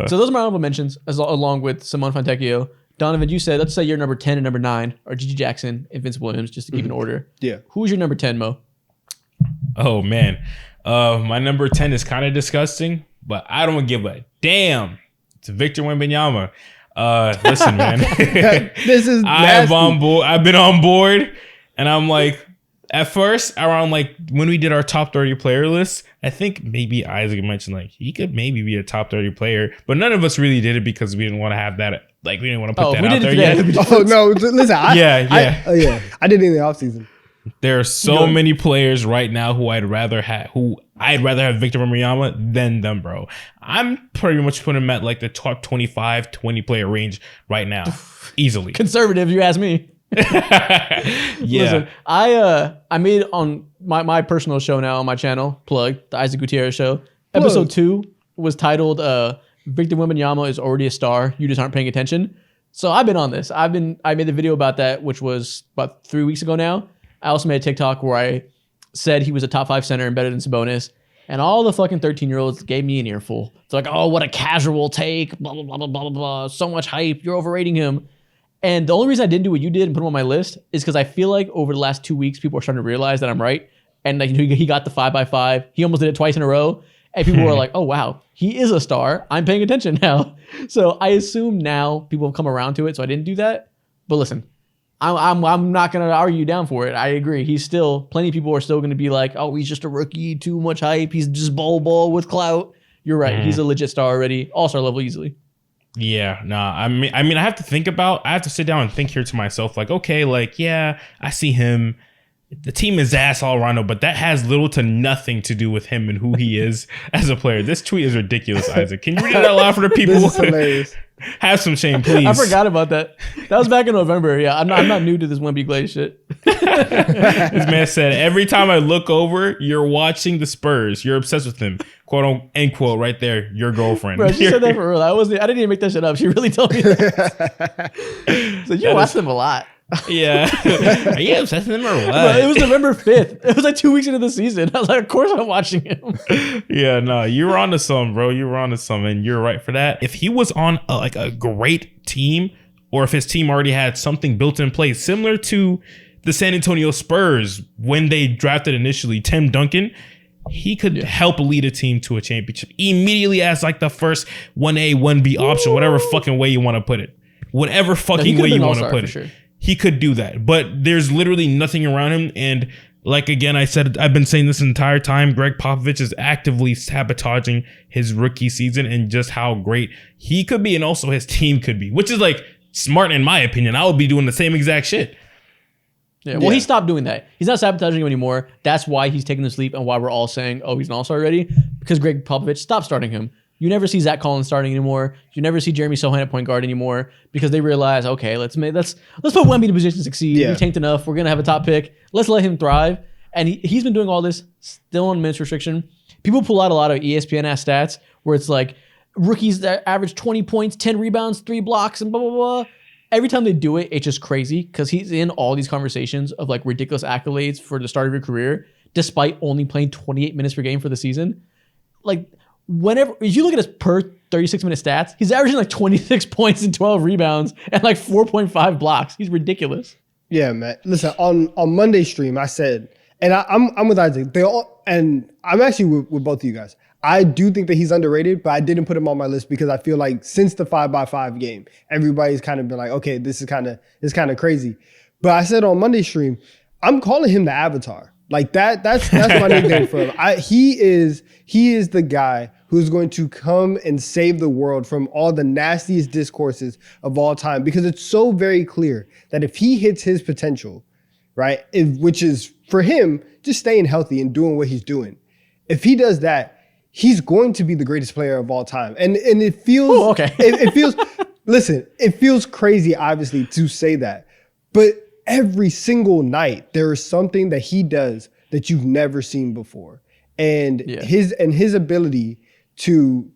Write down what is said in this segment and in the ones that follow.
So those are my honorable mentions, along with Simone Fontecchio. Donovan, you said, let's say your number 10 and number 9 are Gigi Jackson and Vince Williams, just to keep in order. Yeah. Who's your number 10, Mo? Oh, man. My number 10 is kind of disgusting, but I don't give a damn. It's Victor Wembanyama. Listen, man. This is nasty. I've been on board, and I'm like, at first, around like when we did our top 30 player list, I think maybe Isaac mentioned like he could maybe be a top 30 player, but none of us really did it because we didn't want to have that. Like we didn't want to put that out there yet. Oh no! Listen, I did it in the offseason. There are so many players right now who I'd rather have Victor Wembanyama than them, bro. I'm pretty much putting him at like the top 25, 20 player range right now, easily. Conservative, you ask me. Yeah. Listen, I made on my personal show now on my channel, plug the Isaac Gutierrez show. Episode 2 was titled Victor Wembanyama is already a star. You just aren't paying attention. So I've been on this. I made the video about that, which was about 3 weeks ago now. I also made a TikTok where I said he was a top 5 center and better than Sabonis. And all the fucking 13-year-olds gave me an earful. It's like, oh, what a casual take. Blah, blah, blah, blah, blah, blah. So much hype. You're overrating him. And the only reason I didn't do what you did and put him on my list is because I feel like over the last 2 weeks, people are starting to realize that I'm right. And like he got the 5x5. He almost did it twice in a row. And people were like, oh, wow, he is a star. I'm paying attention now. So I assume now people have come around to it. So I didn't do that. But listen, I'm not going to argue you down for it. I agree. Plenty of people are still going to be like, oh, he's just a rookie, too much hype. He's just ball with clout. You're right. He's a legit star already. All-star level easily. Yeah, I mean, I have to sit down and think here to myself, like, okay, like, yeah, I see him. The team is ass all around, but that has little to nothing to do with him and who he is as a player. This tweet is ridiculous, Isaac. Can you read it out loud for the people? This is hilarious. Have some shame, please. I forgot about that. That was back in November. Yeah, I'm not new to this Wemby Glaze shit. This man said, every time I look over, you're watching the Spurs. You're obsessed with him. Quote unquote, right there, your girlfriend. Bro, she said that for real. I didn't even make that shit up. She really told me that. So you watch them a lot. Yeah. Are you obsessed with him or what? Bro, it was November 5th. It was like 2 weeks into the season. I was like, of course I'm watching him. Yeah, no, you were on to something, bro. You were on to something, and you're right for that. If he was on a great team, or if his team already had something built in place, similar to the San Antonio Spurs when they drafted initially Tim Duncan, he could help lead a team to a championship immediately as like the first 1A, 1B option, whatever fucking way you want to put it. Whatever fucking way you want to put it. Sure. He could do that, but there's literally nothing around him. And like, again, I've been saying this entire time, Greg Popovich is actively sabotaging his rookie season and just how great he could be. And also his team could be, which is like smart in my opinion. I would be doing the same exact shit. Yeah, well, he stopped doing that. He's not sabotaging him anymore. That's why he's taking this leap and why we're all saying, oh, he's an all-star already, because Greg Popovich stopped starting him. You never see Zach Collins starting anymore. You never see Jeremy Sohan at point guard anymore because they realize, okay, let's put Wemby in a position to succeed. Yeah. We tanked enough. We're gonna have a top pick. Let's let him thrive. And he's been doing all this still on minutes restriction. People pull out a lot of ESPN ass stats where it's like rookies that average 20 points, 10 rebounds, 3 blocks, and blah blah blah. Every time they do it, it's just crazy because he's in all these conversations of like ridiculous accolades for the start of your career, despite only playing 28 minutes per game for the season. Like, whenever, if you look at his per 36-minute stats, he's averaging like 26 points and 12 rebounds and like 4.5 blocks. He's ridiculous. Yeah, man. Listen, on Monday's stream, I said, and I'm with Isaac. And I'm actually with both of you guys. I do think that he's underrated, but I didn't put him on my list because I feel like since the 5x5 game, everybody's kind of been like, okay, this is kind of crazy. But I said on Monday's stream, I'm calling him the Avatar. Like that's my nickname for him. He is the guy who's going to come and save the world from all the nastiest discourses of all time, because it's so very clear that if he hits his potential, right, which is for him just staying healthy and doing what he's doing, if he does that, he's going to be the greatest player of all time. And it feels it feels listen, it feels crazy obviously to say that, but every single night there is something that he does that you've never seen before. And his ability to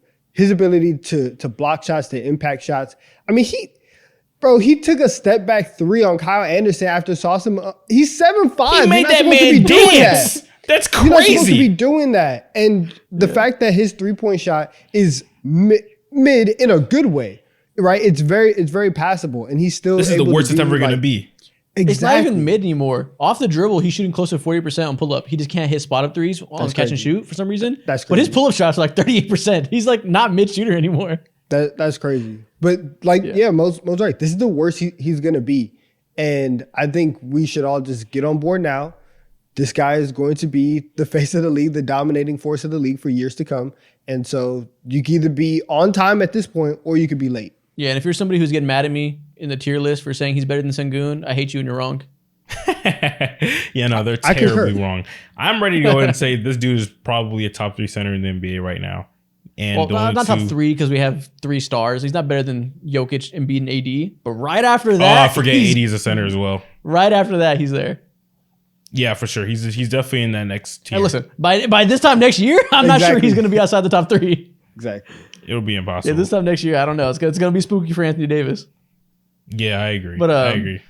block shots, to impact shots. I mean, he took a step back 3 on Kyle Anderson after saucing him. He's 7'5". He made that man dance. That's crazy. You're not supposed to be doing that. And the fact that his 3-point shot is mid in a good way, right? It's very passable, and he's still. This is the worst it's ever going to be. Exactly. It's not even mid anymore. Off the dribble, he's shooting close to 40% on pull up. He just can't hit spot up threes on his catch and shoot for some reason. That's crazy. But his pull up shots are like 38%. He's like not mid shooter anymore. That's crazy. But like, Mo's right. This is the worst he's gonna be, and I think we should all just get on board now. This guy is going to be the face of the league, the dominating force of the league for years to come. And so you can either be on time at this point or you could be late. Yeah, and if you're somebody who's getting mad at me in the tier list for saying he's better than Sengun, I hate you and you're wrong. Yeah, no, they're terribly wrong. I'm ready to go ahead and say this dude is probably a top 3 center in the NBA right now. And well, not top 3 because we have 3 stars. He's not better than Jokic, Embiid, and AD. But right after that, I forget AD is a center as well. Right after that, he's there. Yeah, for sure. He's definitely in that next tier. Hey, listen, by this time next year, I'm not sure he's going to be outside the top 3. Exactly. It'll be impossible. Yeah, this time next year, I don't know. It's going to be spooky for Anthony Davis. Yeah, I agree. But I agree.